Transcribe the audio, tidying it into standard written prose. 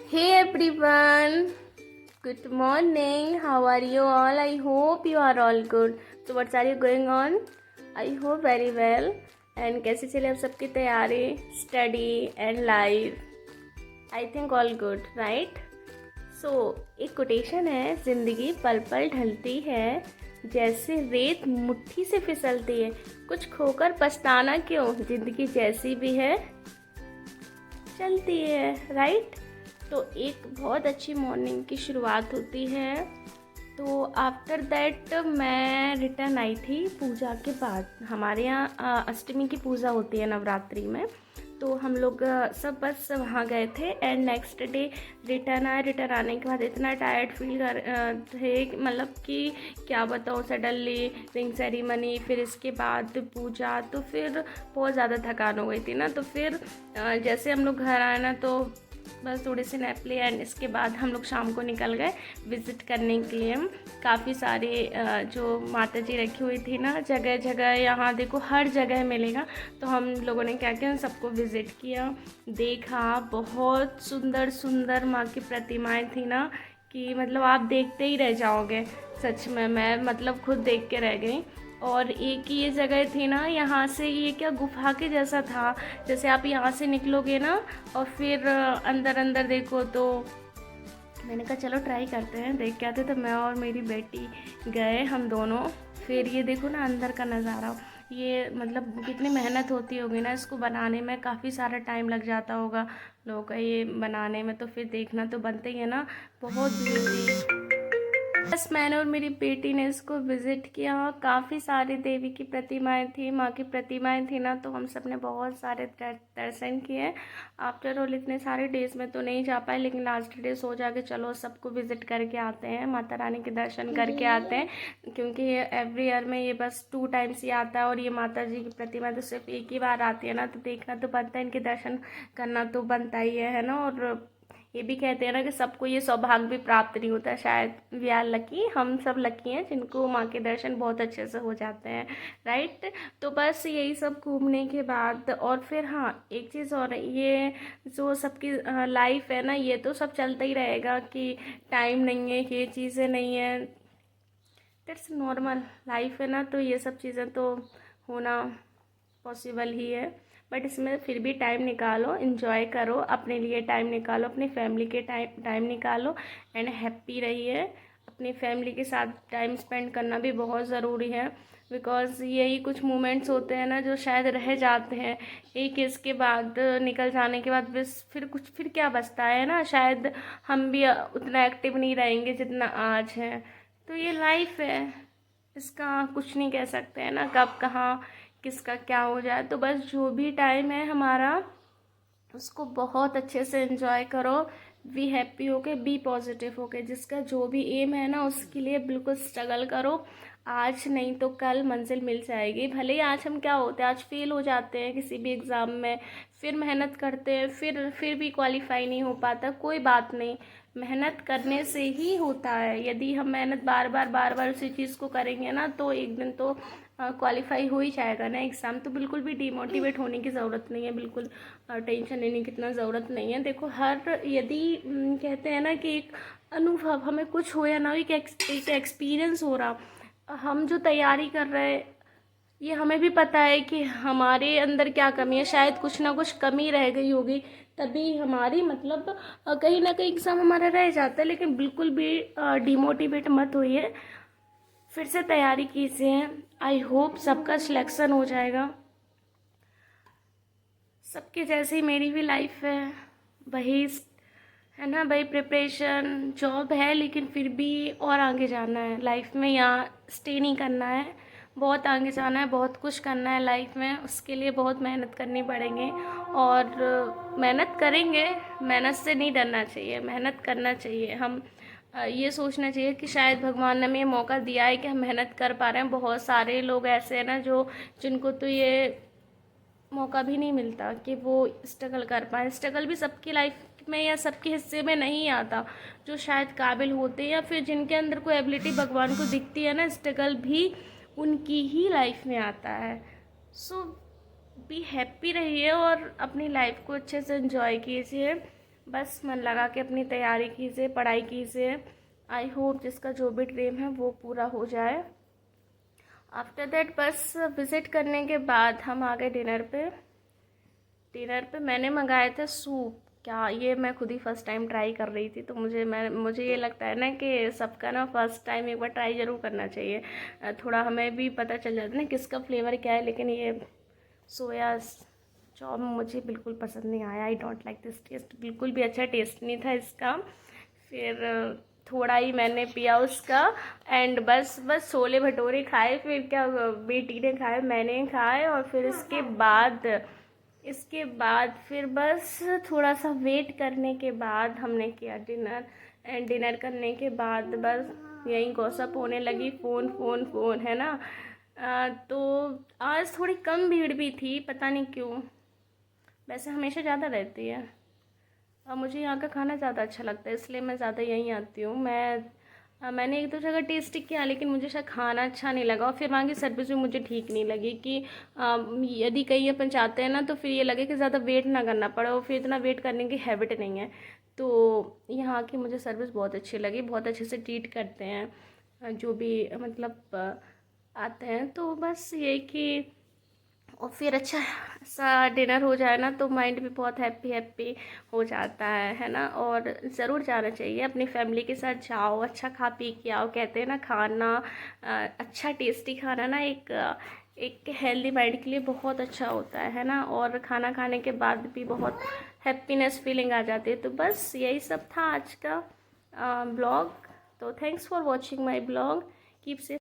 Hey everyone, good morning. How are you all? I hope you are all good. So what are you going on? I hope very well. And कैसे चले आप सबकी तैयारी, study and life? I think all good, right? So एक quotation है, जिंदगी पल पल ढलती है, जैसे रेत मुट्ठी से फिसलती है, कुछ खोकर पछताना क्यों, जिंदगी जैसी भी है चलती है, राइट? तो एक बहुत अच्छी मॉर्निंग की शुरुआत होती है। तो आफ्टर दैट मैं रिटर्न आई थी पूजा के बाद। हमारे यहाँ अष्टमी की पूजा होती है नवरात्रि में, तो हम लोग सब बस वहाँ गए थे एंड नेक्स्ट डे रिटर्न आए। रिटर्न आने के बाद इतना टायर्ड फील कर थे, मतलब कि क्या बताऊँ, सडनली रिंग सेरेमनी, फिर इसके बाद पूजा, तो फिर बहुत ज़्यादा थकान हो गई थी ना। तो फिर जैसे हम लोग घर आए ना, तो बस थोड़े से नैप लिए एंड इसके बाद हम लोग शाम को निकल गए विज़िट करने के लिए। काफ़ी सारे जो माता जी रखी हुई थी ना, जगह जगह, यहाँ देखो हर जगह मिलेगा। तो हम लोगों ने क्या किया, सबको विज़िट किया, देखा। बहुत सुंदर सुंदर माँ की प्रतिमाएं थी ना, कि मतलब आप देखते ही रह जाओगे। सच में मैं मतलब खुद देख के रह गई। और एक ये जगह थी ना, यहाँ से ये क्या गुफा के जैसा था, जैसे आप यहाँ से निकलोगे ना और फिर अंदर अंदर देखो। तो मैंने कहा चलो ट्राई करते हैं, देख के आते। तो मैं और मेरी बेटी गए, हम दोनों। फिर ये देखो ना अंदर का नज़ारा, ये मतलब कितनी मेहनत होती होगी ना इसको बनाने में, काफ़ी सारा टाइम लग जाता होगा लोगों का ये बनाने में। तो फिर देखना तो बनते ही है ना, बहुत भीड़ थी। बस मैंने और मेरी बेटी ने इसको विज़िट किया। काफ़ी सारी देवी की प्रतिमाएं थी, माँ की प्रतिमाएं थी ना, तो हम सब ने बहुत सारे दर्शन किए। आफ्टर ऑल इतने सारे डेज़ में तो नहीं जा पाए, लेकिन लास्ट डे सोचा कि चलो सबको विज़िट करके आते हैं, माता रानी के दर्शन करके आते हैं। क्योंकि ये एवरी ईयर में ये बस 2 टाइम्स ही आता है, और ये माता जी की प्रतिमा तो सिर्फ एक ही बार आती है ना, तो देखना तो बनता है, इनके दर्शन करना तो बनता ही है ना। और ये भी कहते हैं ना कि सबको ये सौभाग्य भी प्राप्त नहीं होता। शायद वी आर लकी, हम सब लकी हैं जिनको माँ के दर्शन बहुत अच्छे से हो जाते हैं, राइट? तो बस यही सब घूमने के बाद, और फिर हाँ एक चीज़ और है, ये जो सबकी लाइफ है ना, ये तो सब चलता ही रहेगा कि टाइम नहीं है, ये चीज़ें नहीं है, दैट्स नॉर्मल लाइफ है ना। तो ये सब चीज़ें तो होना पॉसिबल ही है, बट इसमें फिर भी टाइम निकालो, इन्जॉय करो, अपने लिए टाइम निकालो, अपनी फैमिली के टाइम निकालो एंड हैप्पी रहिए। अपनी फैमिली के साथ टाइम स्पेंड करना भी बहुत ज़रूरी है, बिकॉज़ यही कुछ मोमेंट्स होते हैं ना जो शायद रह जाते हैं। एक इसके बाद निकल जाने के बाद बस फिर क्या बचता है ना, शायद हम भी उतना एक्टिव नहीं रहेंगे जितना आज है। तो ये लाइफ है, इसका कुछ नहीं कह सकते हैं ना, कब कहाँ किसका क्या हो जाए। तो बस जो भी टाइम है हमारा, उसको बहुत अच्छे से एंजॉय करो, बी हैप्पी होके, बी पॉजिटिव होके, जिसका जो भी एम है ना उसके लिए बिल्कुल स्ट्रगल करो। आज नहीं तो कल मंजिल मिल जाएगी। भले ही आज हम क्या होते हैं, आज फेल हो जाते हैं किसी भी एग्ज़ाम में, फिर मेहनत करते हैं, फिर भी क्वालिफाई नहीं हो पाता, कोई बात नहीं, मेहनत करने से ही होता है। यदि हम मेहनत बार बार उसी चीज़ को करेंगे ना, तो एक दिन तो क्वालिफाई हो ही जाएगा ना एग्ज़ाम। तो बिल्कुल भी डिमोटिवेट होने की ज़रूरत नहीं है, बिल्कुल टेंशन लेने की इतना ज़रूरत नहीं है। देखो हर, यदि कहते हैं ना कि एक अनुभव, हमें कुछ हो या ना हो, एक एक्सपीरियंस हो रहा, हम जो तैयारी कर रहे हैं, ये हमें भी पता है कि हमारे अंदर क्या कमी है, शायद कुछ ना कुछ कमी रह गई होगी, तभी हमारी मतलब कहीं ना कहीं एग्ज़ाम हमारा रह जाता है। लेकिन बिल्कुल भी डिमोटिवेट मत होइए, फिर से तैयारी कीजिए। आई होप सबका सिलेक्शन हो जाएगा। सबके जैसे ही मेरी भी लाइफ है, वही है ना भाई, प्रिपरेशन, जॉब है, लेकिन फिर भी और आगे जाना है लाइफ में, यहाँ स्टे नहीं करना है, बहुत आगे जाना है, बहुत कुछ करना है लाइफ में। उसके लिए बहुत मेहनत करनी पड़ेगी, और मेहनत करेंगे, मेहनत से नहीं डरना चाहिए, मेहनत करना चाहिए। हम ये सोचना चाहिए कि शायद भगवान ने हमें ये मौका दिया है कि हम मेहनत कर पा रहे हैं। बहुत सारे लोग ऐसे हैं ना जो, जिनको तो ये मौका भी नहीं मिलता कि वो स्ट्रगल कर पाए। स्ट्रगल भी सबकी लाइफ में या सबके हिस्से में नहीं आता। जो शायद काबिल होते हैं या फिर जिनके अंदर कोई एबिलिटी भगवान को दिखती है ना, स्ट्रगल भी उनकी ही लाइफ में आता है। सो बी हैप्पी रहिए और अपनी लाइफ को अच्छे से एंजॉय कीजिए। बस मन लगा के अपनी तैयारी कीजिए, पढ़ाई कीजिए। आई होप जिसका जो भी ड्रीम है वो पूरा हो जाए। आफ्टर दैट बस विज़िट करने के बाद हम आ गए डिनर पे। मैंने मंगाया था सूप। क्या ये मैं खुद ही फर्स्ट टाइम ट्राई कर रही थी, तो मुझे ये लगता है ना कि सबका ना फर्स्ट टाइम एक बार ट्राई ज़रूर करना चाहिए। थोड़ा हमें भी पता चल जाता है ना किसका फ्लेवर क्या है। लेकिन ये सोया चॉप मुझे बिल्कुल पसंद नहीं आया। I don't like this test. बिल्कुल भी अच्छा टेस्ट नहीं था इसका। फिर थोड़ा ही मैंने पिया उसका एंड बस छोले भटूरे खाए। फिर क्या बेटी ने खाए, मैंने खाए, और फिर इसके बाद फिर बस थोड़ा सा वेट करने के बाद हमने किया डिनर। एंड डिनर करने के बाद बस यही गॉसिप होने लगी, फ़ोन फ़ोन फ़ोन, है ना। तो आज थोड़ी कम भीड़ भी थी, पता नहीं क्यों। वैसे हमेशा ज़्यादा रहती है। और मुझे यहाँ का खाना ज़्यादा अच्छा लगता है, इसलिए मैं ज़्यादा यहीं आती हूँ। मैंने एक दो जगह टेस्ट किया, लेकिन मुझे शायद खाना अच्छा नहीं लगा, और फिर वहाँ की सर्विस भी मुझे ठीक नहीं लगी। कि यदि कहीं अपन चाहते हैं ना, तो फिर ये लगे कि ज़्यादा वेट ना करना पड़े, और फिर इतना वेट करने की हैबिट नहीं है। तो यहाँ की मुझे सर्विस बहुत अच्छी लगी, बहुत अच्छे से ट्रीट करते हैं जो भी मतलब आते हैं। तो बस ये कि और फिर अच्छा सा डिनर हो जाए ना, तो माइंड भी बहुत हैप्पी हो जाता है ना। और ज़रूर जाना चाहिए, अपनी फैमिली के साथ जाओ, अच्छा खा पी के आओ। कहते हैं ना खाना अच्छा टेस्टी खाना ना एक हेल्दी माइंड के लिए बहुत अच्छा होता है ना। और खाना खाने के बाद भी बहुत हैप्पीनेस फीलिंग आ जाती है। तो बस यही सब था आज का ब्लॉग। तो thanks for watching my blog. Keep safe.